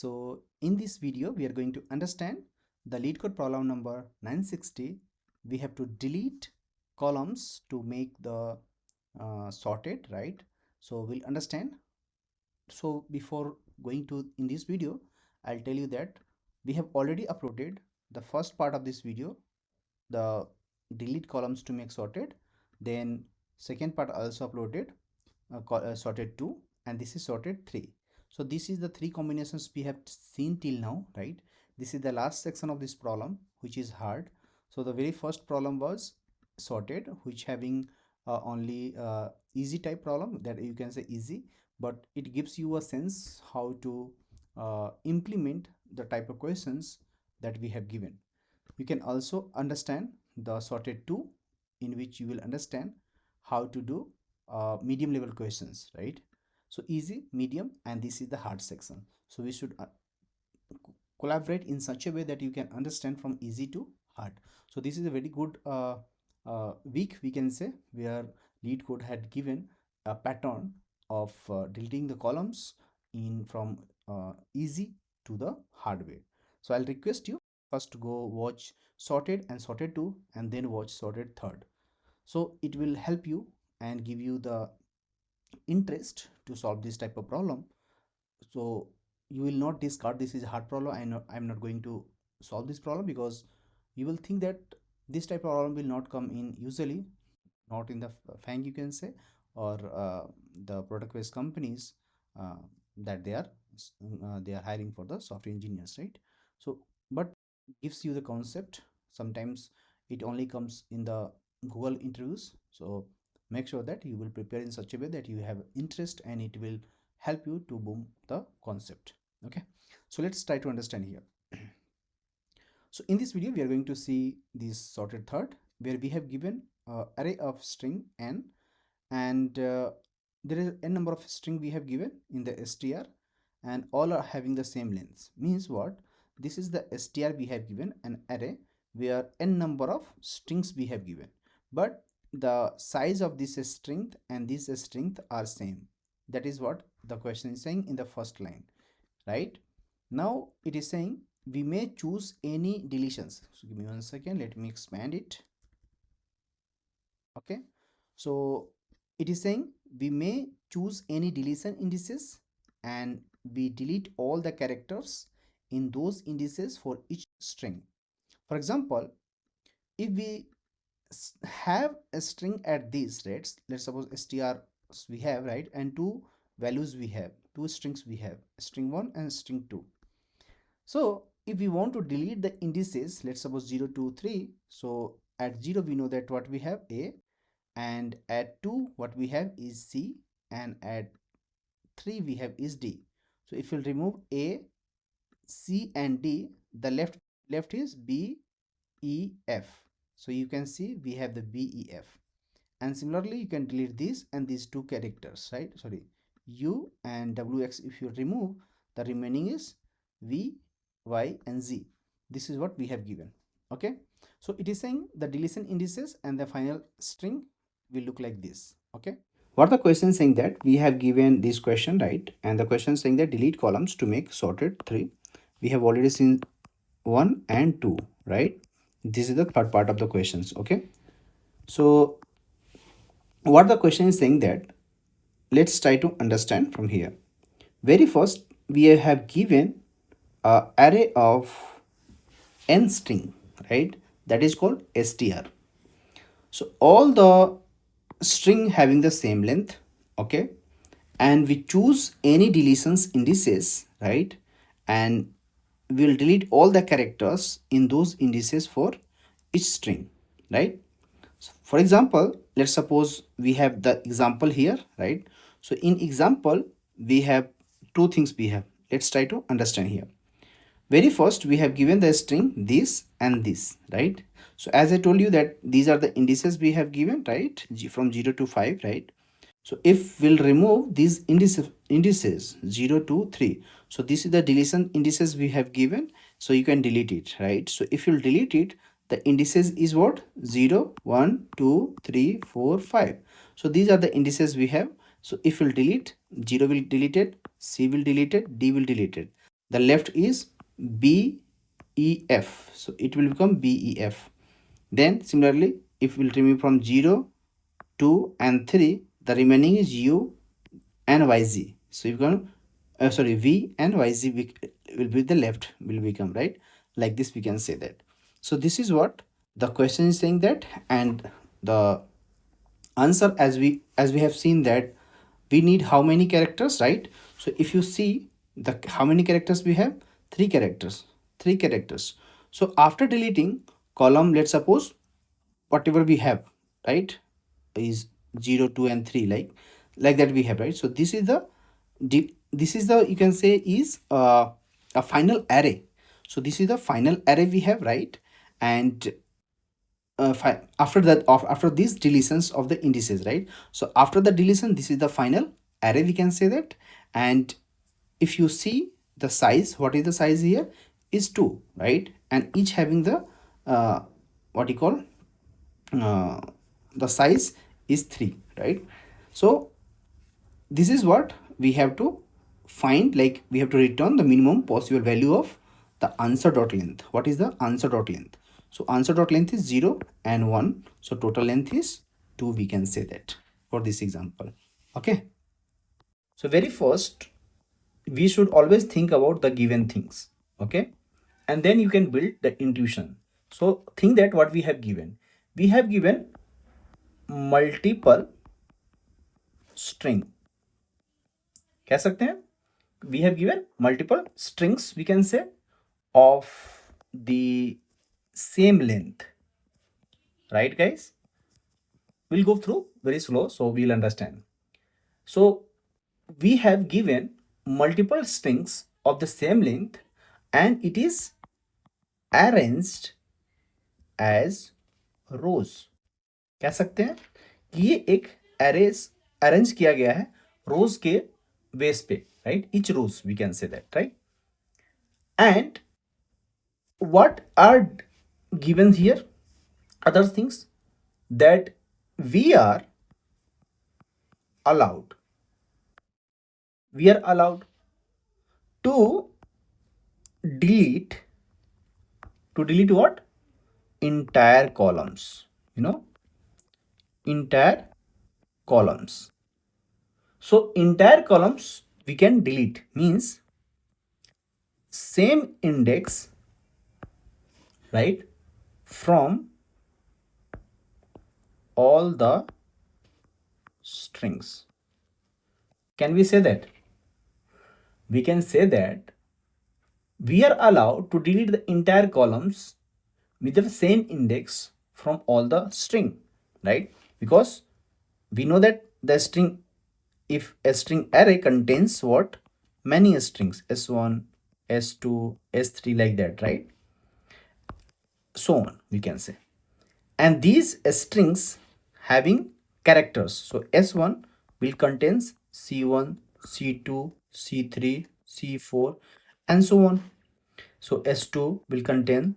So in this video, we are going to understand the LeetCode problem number 960. We have to delete columns to make the sorted, right? So we'll understand. So before going to in this video, I'll tell you that we have already uploaded the first part of this video, the delete columns to make sorted. Then second part also uploaded, sorted 2, and this is sorted 3. So this is the three combinations we have seen till now, right? This is the last section of this problem, which is hard. So the very first problem was sorted, which having only easy type problem, that you can say easy, but it gives you a sense how to implement the type of questions that we have given. You can also understand the sorted 2, in which you will understand how to do medium level questions, right? So easy, medium, and this is the hard section. So we should collaborate in such a way that you can understand from easy to hard. So this is a very good week, we can say, where LeetCode had given a pattern of deleting the columns in from easy to the hard way. So I'll request you first to go watch sorted and sorted 2, and then watch sorted 3rd. So it will help you and give you the interest to solve this type of problem. So you will not discard this is a hard problem. I'm not going to solve this problem, because you will think that this type of problem will not come in usually, not in the FAANG, you can say, or the product based companies that they are hiring for the software engineers, right? So but gives you the concept. Sometimes it only comes in the Google interviews. So make sure that you will prepare in such a way that you have interest, and it will help you to boom the concept. Okay, so let's try to understand here. So in this video, we are going to see this sorted 3rd, where we have given array of string n, and there is n number of string we have given in the str, and all are having the same length. Means what? This is the str we have given an array where n number of strings we have given, but the size of this string and this string are same. That is what the question is saying in the first line, right? Now it is saying we may choose any deletions. So give me 1 second, let me expand it. Okay, so it is saying we may choose any deletion indices, and we delete all the characters in those indices for each string. For example, if we have a string at these rates, let's suppose str we have, right, and two values we have, two strings we have, string 1 and string 2. So if we want to delete the indices, let's suppose 0 2 3, so at 0 we know that what we have a, and at 2 what we have is c, and at 3 we have is d. So if we'll remove a, c and d, the left is b, e, f. So you can see we have the b, e, f. And similarly you can delete this and these two characters, right? Sorry, u and wx. If you remove, the remaining is v, y, and z. This is what we have given. Okay, so it is saying the deletion indices and the final string will look like this. Okay, what the question is saying that we have given this question, right? And the question is saying that delete columns to make sorted 3. We have already seen 1 and 2, right? This is the third part of the questions. Okay, so what the question is saying that, let's try to understand from here. Very first, we have given a array of n string, right? That is called str. So all the string having the same length, okay, and we choose any deletions indices, right, and we'll delete all the characters in those indices for each string, right? So for example, let's suppose we have the example here, right? So in example we have two things we have. Let's try to understand here. Very first, we have given the string this and this, right? So as I told you that these are the indices we have given, right, from 0 to 5, right? So if we'll remove these indices 0 to 3, so this is the deletion indices we have given, so you can delete it, right? So if you'll delete it, the indices is what? 0 1 2 3 4 5. So these are the indices we have. So if you'll delete, 0 will delete it, c will delete it, d will delete it. the left is BEF, so it will become BEF. Then similarly, if we'll remove from 0, 2 and 3, the remaining is U and YZ. So you can sorry, V and YZ will be the left, will become, right? Like this we can say that. So this is what the question is saying that, and the answer, as we have seen that we need how many characters, right? So if you see the how many characters we have, three characters. So after deleting column, let's suppose whatever we have, right, is 0, 2 and 3, like that we have, right? So this is the you can say is a final array. So this is the final array we have, right? And after that, after these deletions of the indices, right? So after the deletion, this is the final array, we can say that. And if you see the size, what is the size here is 2, right? And each having the what you call uh, the size is 3, right? So this is what we have to find, like we have to return the minimum possible value of the answer dot length. What is the answer dot length? So answer dot length is 0 and 1, so total length is 2, we can say that for this example. Okay, so very first we should always think about the given things, okay, and then you can build the intuition. So think that what we have given multiple string, कह सकते हैं, we have given multiple strings, we can say, of the same length, right guys? We'll go through very slow so we'll understand. So we have given multiple strings of the same length and it is arranged as rows. कह सकते हैं कि ये एक arrange किया गया है रोज के बेस पे, right? Each rows, we can say that, right? And what are given here? Other things that we are allowed to delete what? Entire columns, entire columns. So entire columns we can delete, means same index, right, from all the strings. Can we say that? We can say that we are allowed to delete the entire columns with the same index from all the string, right? Because we know that the string, if a string array contains what? Many strings, s1, s2, s3, like that, right? So on, we can say. And these strings having characters. So s1 will contains c1, c2, c3, c4 and so on. So s2 will contain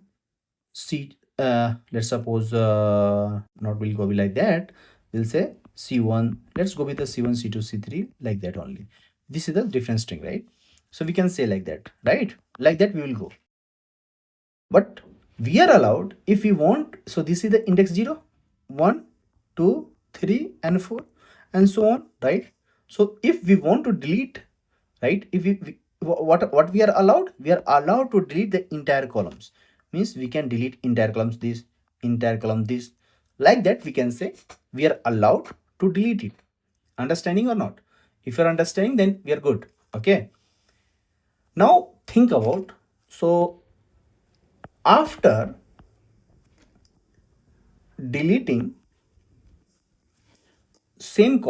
c, let's suppose not will go like that, we'll say c1, let's go with the c1, c2, c3, like that only. This is the different string, right? So we can say like that, right? Like that we will go. But we are allowed if we want. So this is the index 0, 1, 2, 3 and 4 and so on, right? So if we want to delete, right, if what we are allowed, we are allowed to delete the entire columns, means we can delete entire columns, this entire column, this, like that we can say we are allowed to delete it. Understanding or not? If you're understanding, then we are good. Okay, now think about, so after deleting same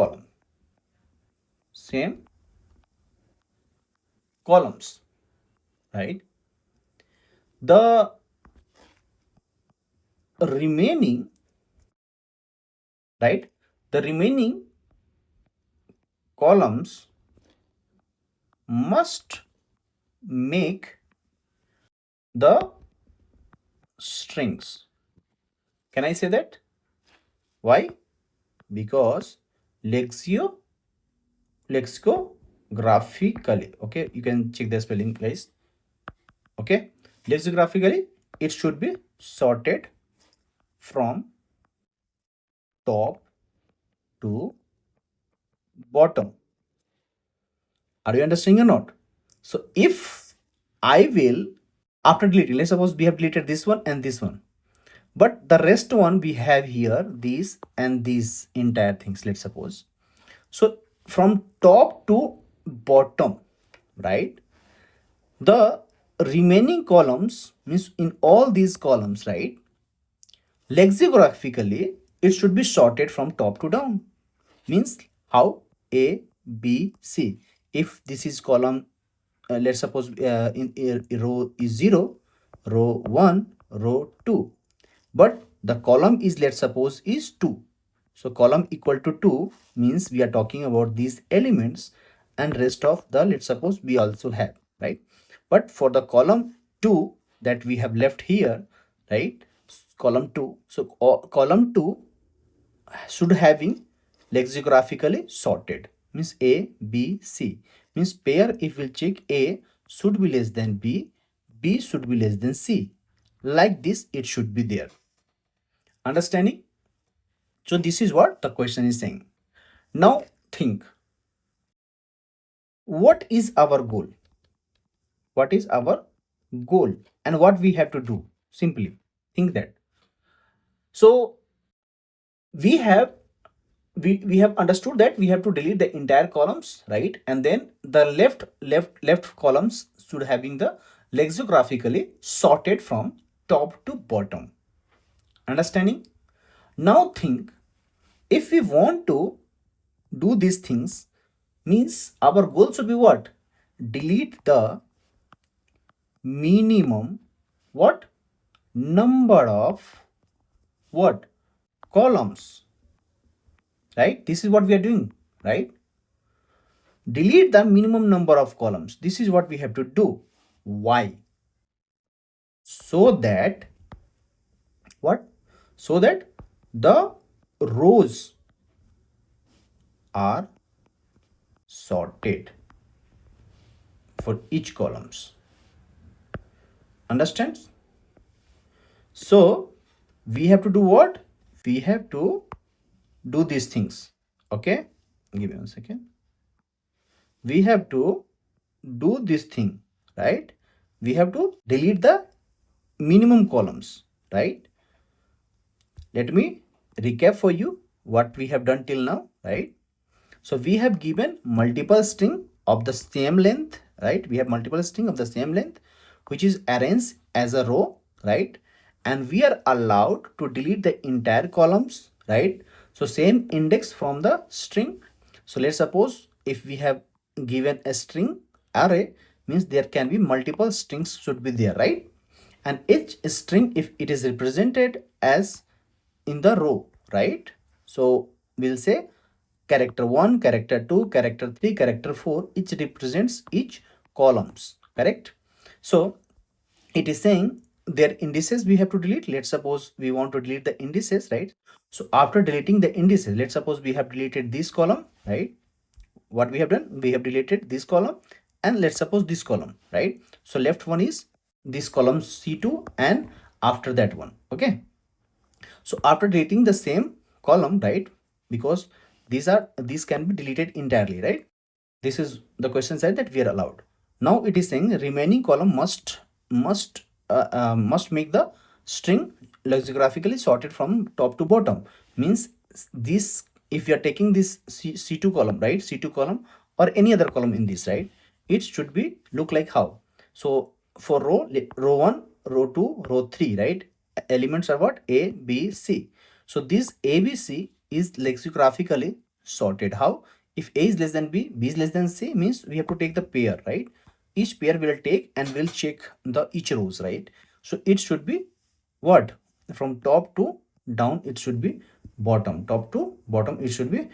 columns, right, the remaining, right, the remaining columns must make the strings. Can I say that? Why? Because lexicographically, okay, you can check the spelling, guys. Okay, lexicographically it should be sorted from top to bottom. Are you understanding or not? So if I will, after deleting, let's suppose we have deleted this one and this one, but the rest one we have here these and these entire things, let's suppose. So from top to bottom, right, the remaining columns means in all these columns, right, lexicographically it should be sorted from top to down. Means how? A, B, C. If this is column, let's suppose in row is 0, row 1, row 2, but the column is, let's suppose, is 2. So column equal to 2 means we are talking about these elements, and rest of the, let's suppose, we also have, right? But for the column 2 that we have left here, right, column 2, so column 2 should having lexicographically sorted, means A, B, C. Means pair, if we'll check, A should be less than B, B should be less than C. Like this it should be there. Understanding? So this is what the question is saying. Now think, what is our goal? What is our goal and what we have to do? Simply think that. So we have we have understood that we have to delete the entire columns, right? And then the left columns should having the lexicographically sorted from top to bottom. Understanding? Now think, if we want to do these things, means our goal should be what? Delete the minimum what? Number of what? Columns. Right? This is what we are doing, right? Delete the minimum number of columns. This is what we have to do. Why? So that what? So that the rows are sorted for each columns. Understand? So we have to do what? We have to do these things. Okay, give me 1 second. We have to do this thing, right? We have to delete the minimum columns, right? Let me recap for you what we have done till now, right? So we have given multiple string of the same length, right? We have multiple string of the same length, which is arranged as a row, right? And we are allowed to delete the entire columns, right? So same index from the string. So let's suppose if we have given a string array, means there can be multiple strings should be there, right? And each string, if it is represented as in the row, right? So we'll say character 1, character 2, character 3, character 4, each represents each columns, correct? So it is saying their indices we have to delete. Let's suppose we want to delete the indices, right? So after deleting the indices, let's suppose we have deleted this column, right? What we have done, we have deleted this column, and let's suppose this column, right? So left one is this column C2 and after that one. Okay, so after deleting the same column, right, because these can be deleted entirely, right? This is the question said that we are allowed. Now it is saying remaining column must make the string lexicographically sorted from top to bottom. Means this, if you are taking this C2 column, right, C2 column or any other column in this, right, it should be look like how. So for row 1, row 2, row 3, right, elements are what? A, B, C. So this A, B, C is lexicographically sorted. How? If A is less than B, B is less than C, means we have to take the pair, right? Each pair will take and will check the each rows, right? So it should be what? From top to down, it should be bottom. Top to bottom, it should be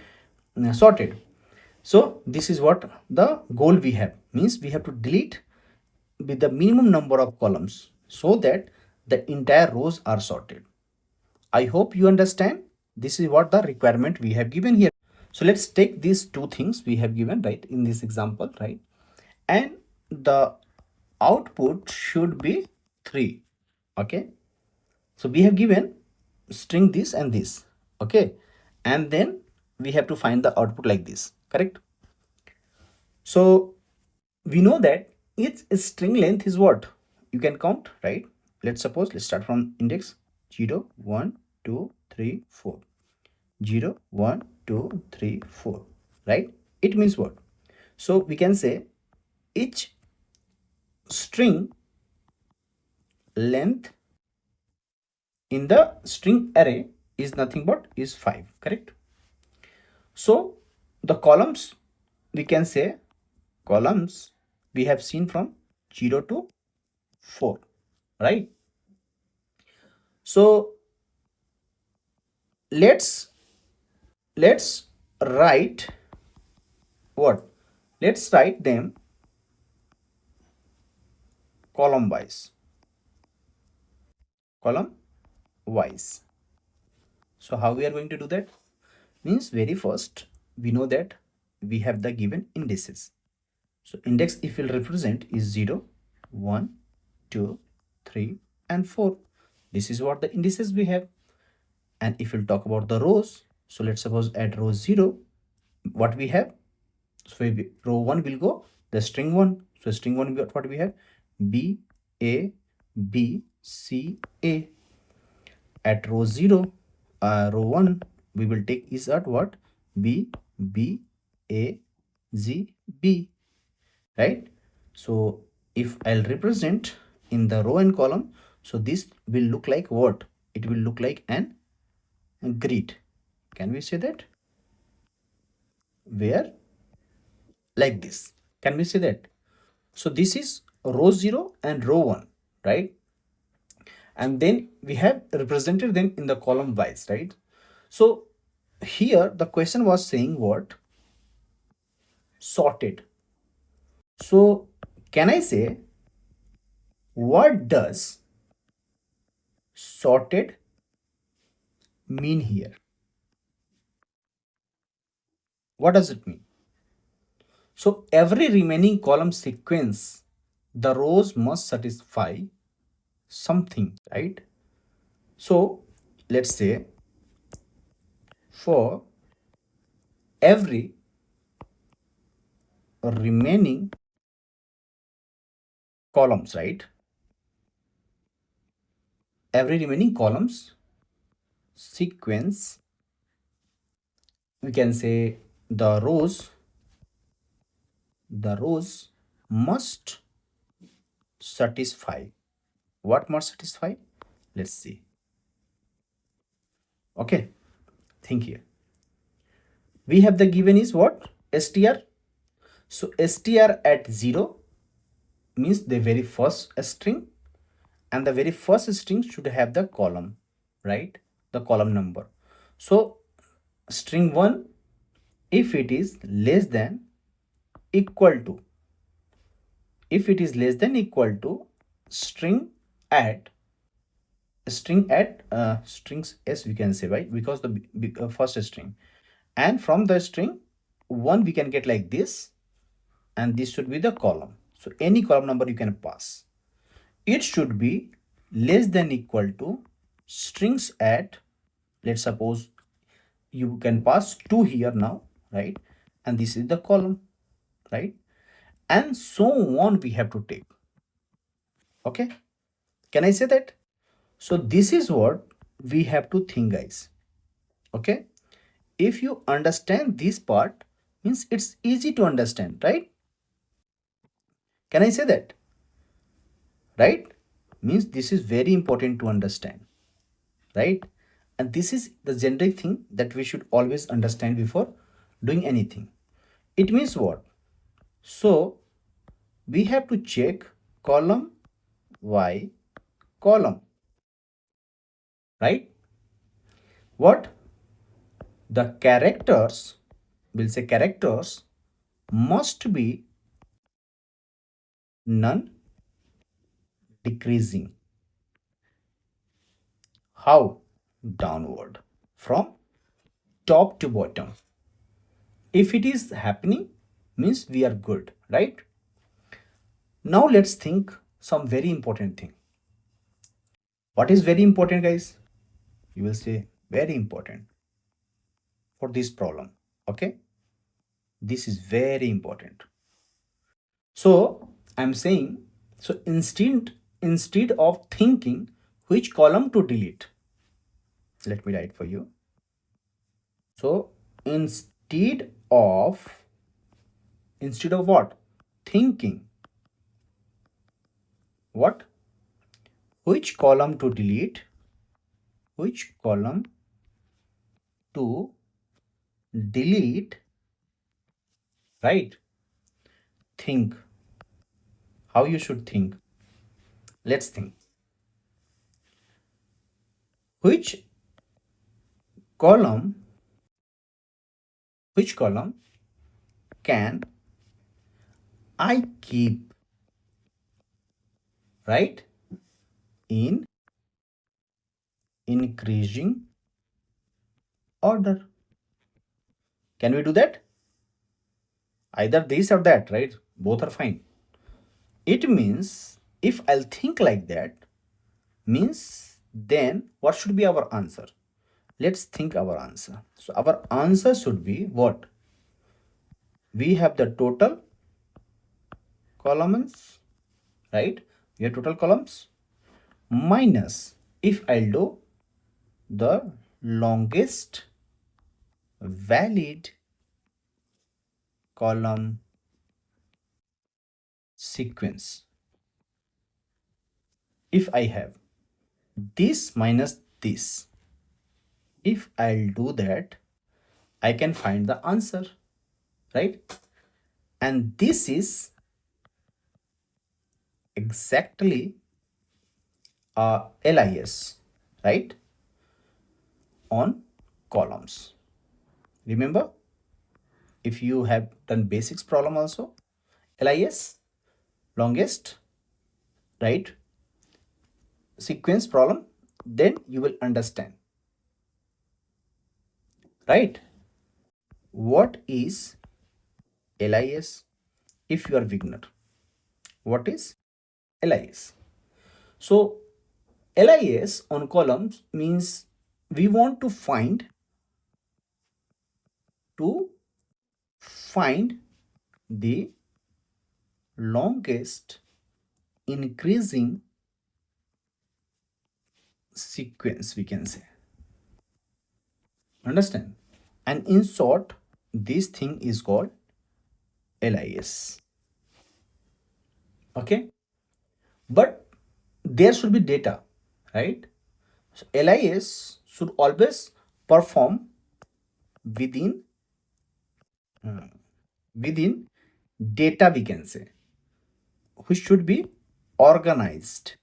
sorted. So this is what the goal we have. Means we have to delete with the minimum number of columns so that the entire rows are sorted. I hope you understand. This is what the requirement we have given here. So let's take these two things we have given, right, in this example, right? And the output should be 3. Okay, so we have given string this and this. Okay, and then we have to find the output like this, correct? So we know that each string length is what you can count, right? Let's start from index 0 1 2 3 4, 0 1 2 3 4, right? It means what? So we can say each string length in the string array is nothing but is 5, correct? So the columns, we can say columns we have seen from 0 to 4, right? So let's write what? Let's write them column wise. Column wise. So how we are going to do that? Means very first we know that we have the given indices. So index if will represent is 0, 1, 2, 3 and 4. This is what the indices we have. And if we'll talk about the rows, so let's suppose at row 0, what we have? So row 1 will go the string 1. So string 1, what we have? B, A, B, C, A. At row 0, row 1, we will take is at what? B, B, A, Z, B, right? So if I'll represent in the row and column, so this will look like what? It will look like an grid. Can we say that? Where like this? Can we say that? So this is row 0 and row 1, right? And then we have represented them in the column wise, right? So here the question was saying what? Sorted. So can I say what does sorted mean here? What does it mean? So every remaining column sequence, the rows must satisfy something, right? So let's say for every remaining columns, right? Every remaining columns sequence, we can say the rows must satisfy. What must satisfy? Let's see. Okay, think here. We have the given is what? Str. So str at 0 means the very first string, and the very first string should have the column, right? The column number. So string 1, if it is less than equal to, if it is less than equal to string at strings s, we can say, right? Because the first string, and from the string 1 we can get like this, and this should be the column. So any column number you can pass. It should be less than equal to strings at, let's suppose you can pass 2 here now, right? And this is the column, right? And so on we have to take. Okay, can I say that? So this is what we have to think, guys. Okay, if you understand this part, means it's easy to understand, right? Can I say that? Right? Means this is very important to understand, right? And this is the generic thing that we should always understand before doing anything. It means what? So we have to check column by column, right? What? The characters, we'll say characters must be non decreasing. How? Downward from top to bottom. If it is happening, means we are good, right? Now let's think some very important thing. What is very important, guys? You will say very important for this problem. Okay, this is very important. So I'm saying, so instead of thinking which column to delete, let me write for you. So instead of what? Thinking what? Which column to delete? Which column to delete? Right? Think. How you should think. Let's think. Which column? Which column can I keep? Right? In increasing order. Can we do that? Either this or that, right? Both are fine. It means if I'll think like that, means then what should be our answer? Let's think our answer. So our answer should be what? We have the total columns, right? We have total columns minus, if I'll do, the longest valid column sequence. If I have this minus this, if I'll do that, I can find the answer, right? And this is exactly LIS, right? On columns. Remember, if you have done basics problem also, LIS, longest, right, sequence problem, then you will understand, right? What is LIS? If you are beginner, what is LIS? So LIS on columns means we want to find the longest increasing sequence, we can say. Understand? And in short, this thing is called LIS. Okay, but there should be data, right? So LIS should always perform within within data, we can say, which should be organized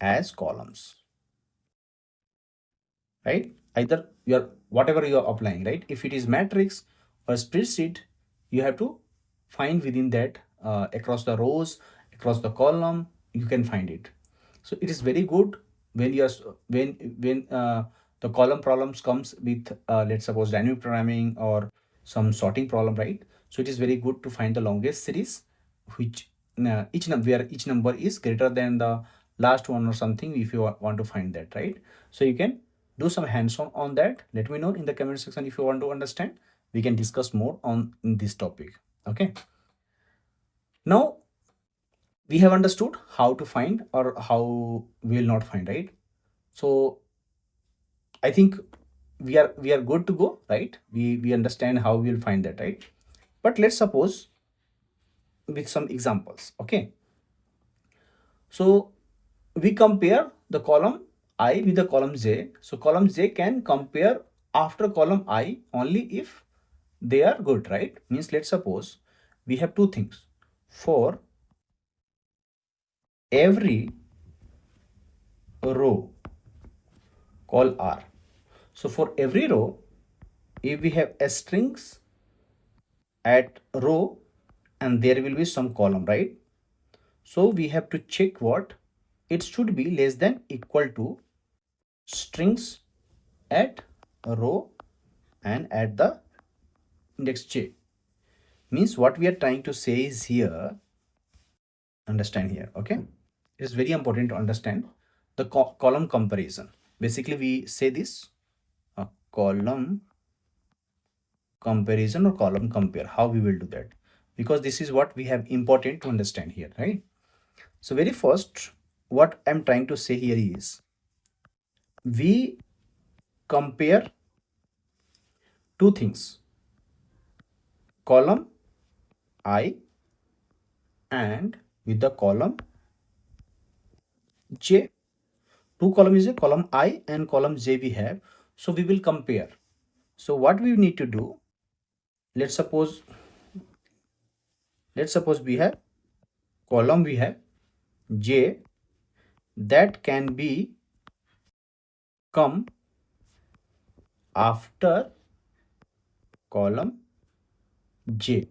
as columns, right? Either your whatever you are applying, right? If it is matrix or spreadsheet, you have to find within that, across the rows, across the column, you can find it. So it is very good when you are when the column problems comes with, let's suppose, dynamic programming or some sorting problem, right? So it is very good to find the longest series, which where each number is greater than the last one or something, if you want to find that, right? So you can do some hands-on on that. Let me know in the comment section if you want to understand. We can discuss more on this topic. Okay, now we have understood how to find or how we will not find, right? So I think we are good to go, right? We understand how we'll find that, right? But let's suppose with some examples. Okay, so we compare the column I with the column J. So column J can compare after column I only if they are good, right? Means let's suppose we have two things. For every row, call R. So for every row, if we have a strings at row and there will be some column, right? So we have to check what? It should be less than equal to strings at row and at the index j. Means what we are trying to say is here, understand here. Okay, it's very important to understand the column comparison. Basically we say this column comparison or column compare. How we will do that, because this is what we have important to understand here, right? So very first, what I'm trying to say here is we compare two things, column I and with the column J. Two column is a column I and column J we have. So we will compare. So what we need to do, let's suppose we have column, we have J that can be come after column J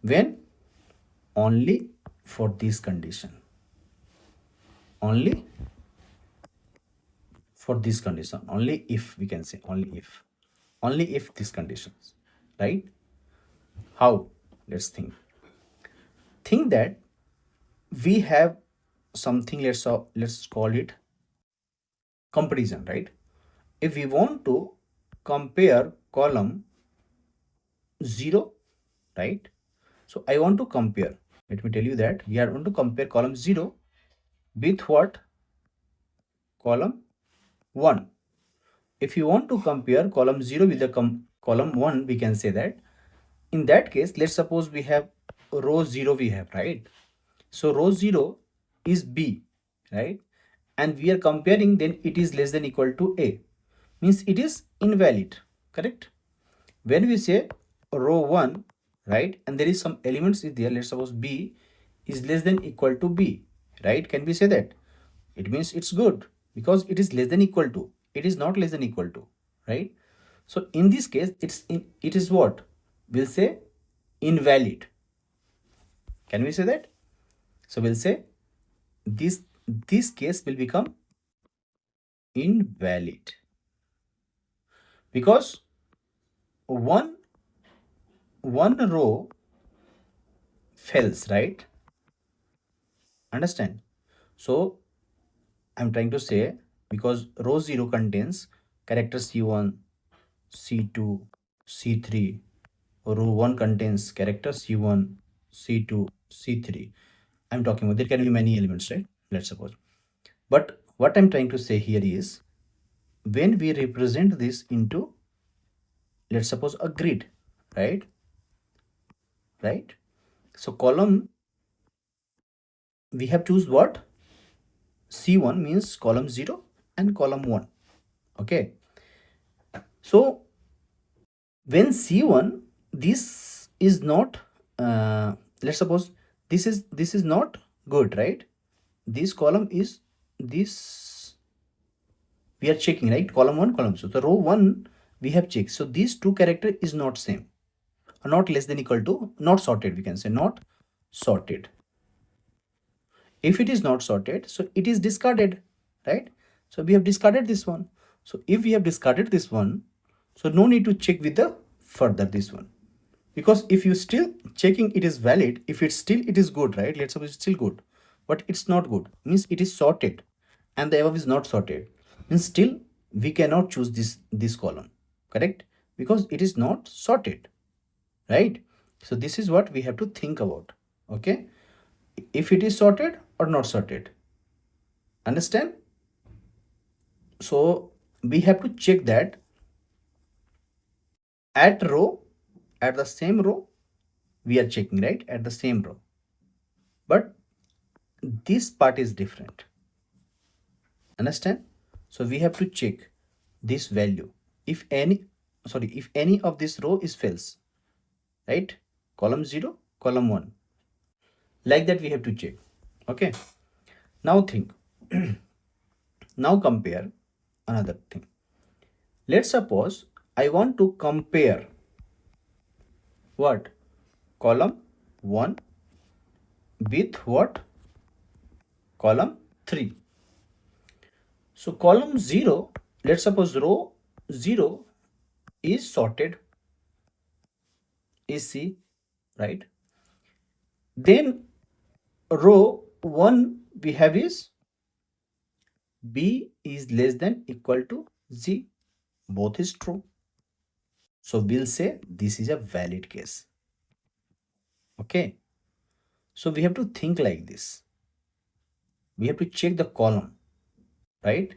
when only for this condition, only for this condition, only if, we can say only if these conditions, right? How? Let's think that we have something, let's call it comparison, right? If we want to compare column 0, right? So I want to compare, let me tell you that we are going to compare column 0 with what? Column 1. If you want to compare column 0 with the column 1, we can say that in that case, let's suppose we have row 0 we have, right? So row 0 is B, right? And we are comparing, then it is less than equal to A, means it is invalid, correct? When we say row 1, right, and there is some elements is there, let's suppose B is less than equal to B, right? Can we say that? It means it's good because it is less than equal to, it is not less than equal to, right? So in this case, it is what? We'll say invalid. Can we say that? So we'll say this case will become invalid because one row fails, right? Understand? So I'm trying to say, because row 0 contains character C1, C2, C3, row 1 contains character C1, C2, C3. I'm talking about there can be many elements, right? Let's suppose. But what I'm trying to say here is when we represent this into, let's suppose, a grid, right? Right? So column, we have choose what? C1 means column 0 and column 1. Okay. So when C1, this is not, let's suppose this is not good, right? This column is this, we are checking, right? Column 1, column 2. So row 1 we have checked. So these two character is not same, not less than equal to, not sorted, we can say not sorted. If it is not sorted, so it is discarded, right? So we have discarded this one. So if we have discarded this one, so no need to check with the further this one, because if you still checking it is valid, if it's still it is good, right? Let's suppose it's still good, but it's not good, means it is sorted, and the above is not sorted, means still we cannot choose this column, correct? Because it is not sorted, right? So this is what we have to think about. Okay, if it is sorted or not sorted, understand? So we have to check that at the same row we are checking, right? At the same row, but this part is different, understand? So we have to check this value if any, sorry, if any of this row is fails, right? Column 0, column 1, like that we have to check. Okay, now think now compare another thing. Let's suppose I want to compare what? Column 1 with what? Column 3. So column 0, let's suppose row 0 is sorted, is C, right? Then row 1 we have is B is less than equal to Z. Both is true. So we'll say this is a valid case. Okay. So we have to think like this. We have to check the column, right?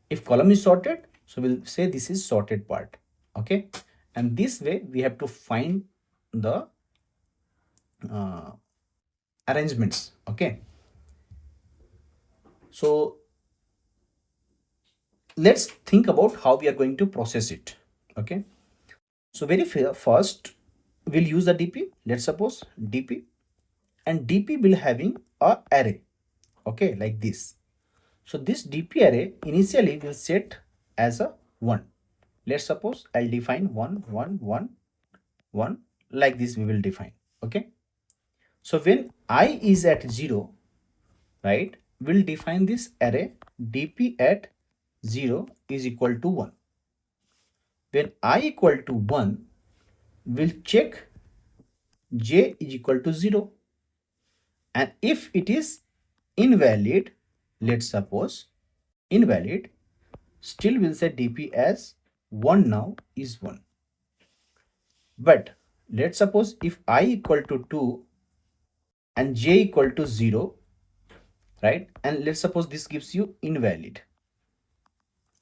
If column is sorted, so we'll say this is sorted part. Okay. And this way we have to find the uh, arrangements. Okay. So let's think about how we are going to process it. Okay. So very first we'll use the DP. Let's suppose DP, and DP will having a array. Okay, like this. So this DP array initially will set as a 1. Let's suppose I'll define 1 1 1 1, like this we will define. Okay. So when I is at 0, right, we'll define this array DP at 0 is equal to 1. When I equal to 1, we'll check j is equal to 0, and if it is invalid, let's suppose invalid, still we'll say DP as 1 now is 1. But let's suppose if I equal to 2 and j equal to 0, right, and let's suppose this gives you invalid.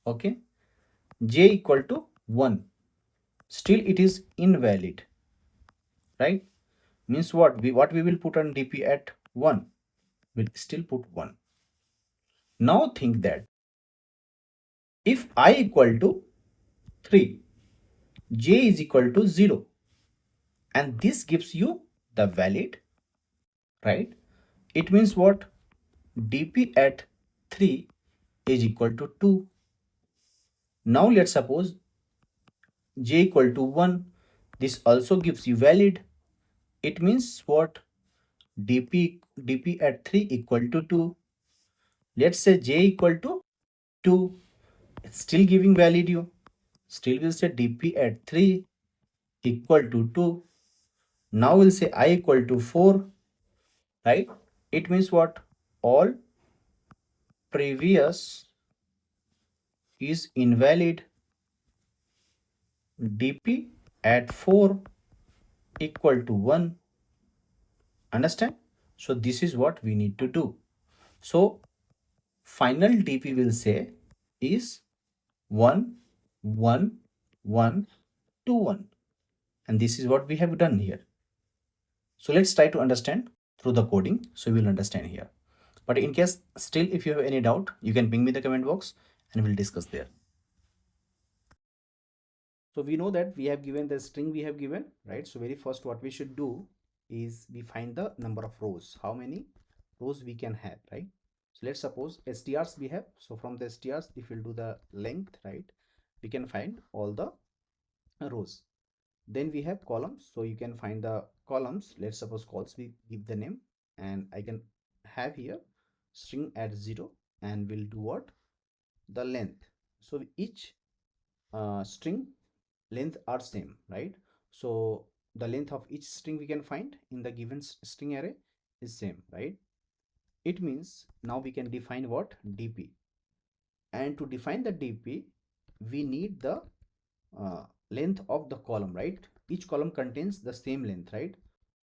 Okay, j equal to 1, still it is invalid, right? Means what we will put on DP at 1, we'll still put 1. Now think that if I equal to 3, j is equal to 0, and this gives you the valid, right? It means what? DP at 3 is equal to 2. Now let's suppose j equal to 1. This also gives you valid. It means what? DP at 3 equal to 2. Let's say j equal to 2. It's still giving valid you. Still we'll say DP at 3 equal to 2. Now we'll say I equal to 4, right? It means what? All previous is invalid. DP at 4 equal to 1. Understand? So this is what we need to do. So final DP will say is 1 1 1 2 1, and this is what we have done here. So let's try to understand through the coding, so we'll understand here. But in case still if you have any doubt, you can ping me in the comment box and we'll discuss there. So we know that we have given the string we have given, right? So very first what we should do is we find the number of rows, how many rows we can have, right? So let's suppose strs we have. So from the strs, if we'll do the length, right, we can find all the rows. Then we have columns, so you can find the columns. Let's suppose calls, we give the name, and I can have here string at 0, and we'll do what? The length. So each string length are same, right? So the length of each string we can find in the given string array is same, right? It means now we can define what? DP. And to define the DP, we need the length of the column, right? Each column contains the same length, right?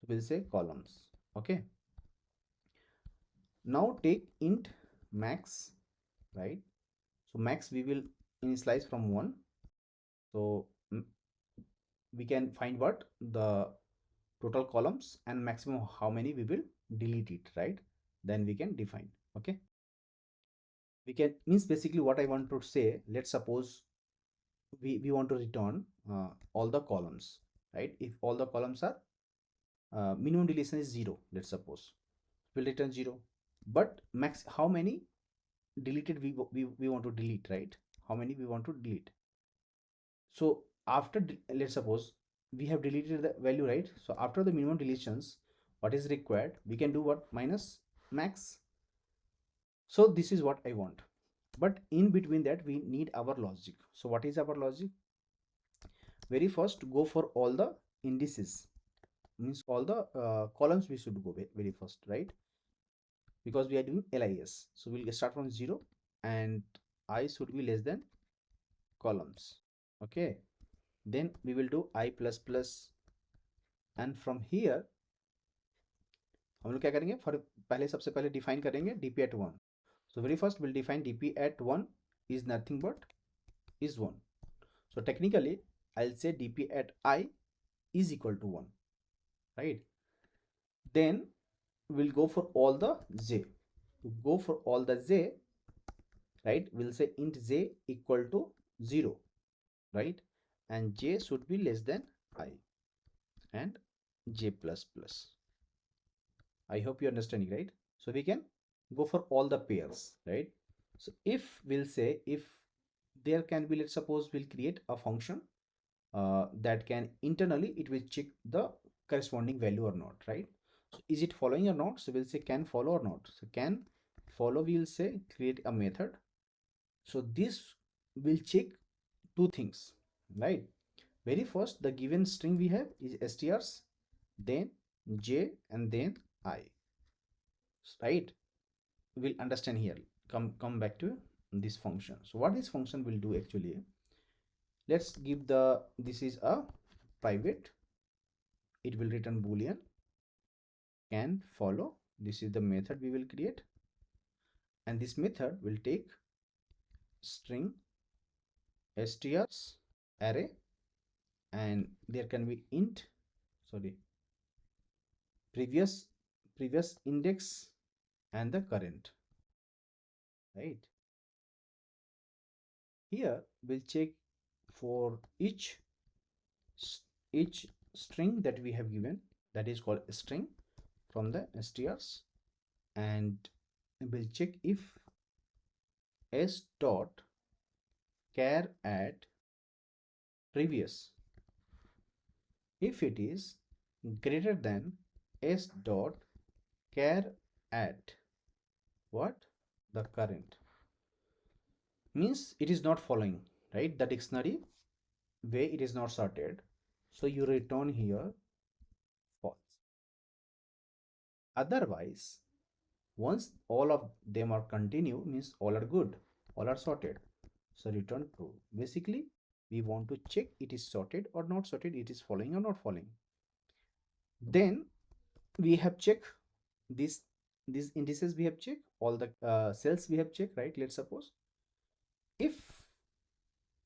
So we'll say columns. Okay. Now take int max, right? So max we will initialize from 1. So we can find what? The total columns, and maximum how many we will delete it, right? Then we can define. Okay. We can, means basically what I want to say, let's suppose we want to return all the columns, right? If all the columns are minimum deletion is 0, let's suppose we'll return 0. But max how many deleted we want to delete, right? How many we want to delete. So after let's suppose we have deleted the value, right? So after the minimum deletions, what is required? We can do what? Minus max. So this is what I want. But in between that, we need our logic. So what is our logic? Very first, go for all the indices, means all the columns we should go very first, right? because we are doing LIS. So we'll start from 0 and I should be less than columns. Okay, then we will do I plus plus, and from here हम लोग क्या करेंगे, for पहले सबसे पहले define करेंगे dp at 1. So very first we'll define dp at 1 is nothing but is 1. So technically I'll say dp at I is equal to 1, right? Then we'll go for all the j. To go for all the j, right, we'll say int j equal to 0, right? And j should be less than I and j plus plus. I hope you're understanding, right? So we can go for all the pairs, right? So if we'll say if there can be, let's suppose we'll create a function that can internally it will check the corresponding value or not, right? So is it following or not? So we'll say can follow or not. So can follow, we will say create a method. So this will check two things, right? Very first, the given string we have is strs, then j, and then I, right? We'll understand here. Come back to this function. So what this function will do actually, let's give the, this is a private, it will return boolean can follow. This is the method we will create, and this method will take string strs array, and there can be int, sorry, previous index and the current, right? Here we'll check for each string that we have given, that is called string, from the strs, and we'll check if s dot char at previous, if it is greater than s dot char at what, the current, means it is not following, right, the dictionary way, it is not sorted, so you return here false. Otherwise, once all of them are continue, means all are good, all are sorted, so return true. Basically we want to check it is sorted or not sorted, it is following or not following. Then we have checked this, these indices we have checked, all the cells we have checked, right? Let's suppose if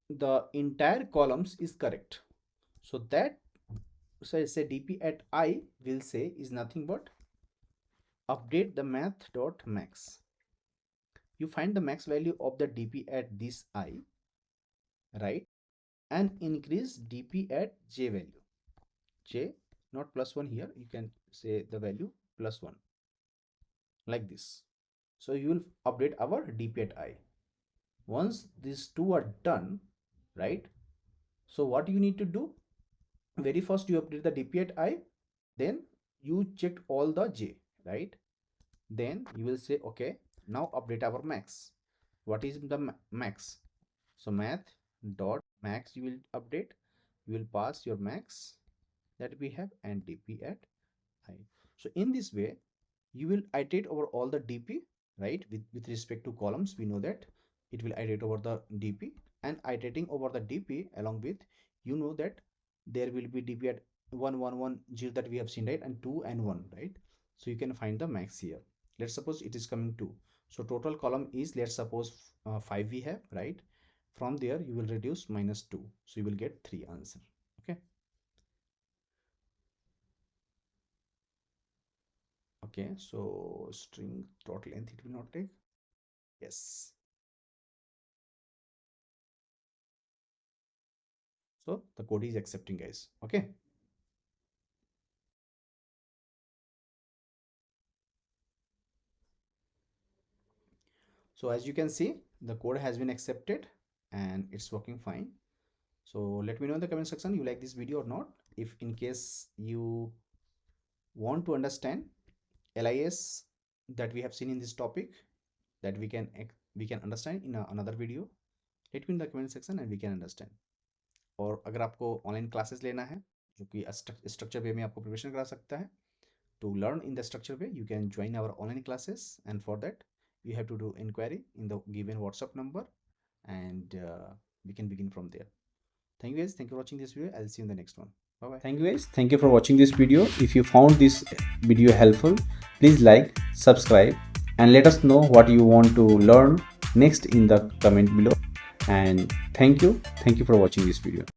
the entire columns is correct, so that, so I say dp at I will say is nothing but update the math dot max. You find the max value of the dp at this I, right, and increase dp at j value, j not plus 1 here, you can say the value plus 1, like this. So you will update our dp at I. Once these two are done, right, so what you need to do, very first you update the dp at I, then you checked all the j, right? Then you will say okay, now update our max. What is the max? So math dot max you will update, you will pass your max that we have and dp at I. So in this way you will iterate over all the dp, right? With respect to columns, we know that it will iterate over the dp, and iterating over the dp along with, you know that there will be dp at 1 1 1 0 that we have seen, right, and 2 and 1, right? So you can find the max here. Let's suppose it is coming 2, so total column is, let's suppose 5 we have, right? From there you will reduce minus 2, so you will get 3 answer. Okay, okay, so string dot length it will not take, yes. So the code is accepting, guys. Okay, so as you can see the code has been accepted and it's working fine. So let me know in the comment section you like this video or not. If in case you want to understand LIS that we have seen in this topic, that we can understand in another video, let me in the comment section and we can understand. और अगर आपको online classes लेना है जो कि structure वे में आपको preparation करा सकता है, to learn in the structured way, you can join our online classes, and for that you have to do inquiry in the given WhatsApp number, and we can begin from there. Thank you guys. Thank you for watching this video. I'll see you in the next one. Bye bye. Thank you guys. Thank you for watching this video. If you found this video helpful, please like, subscribe, and let us know what you want to learn next in the comment below. And thank you for watching this video.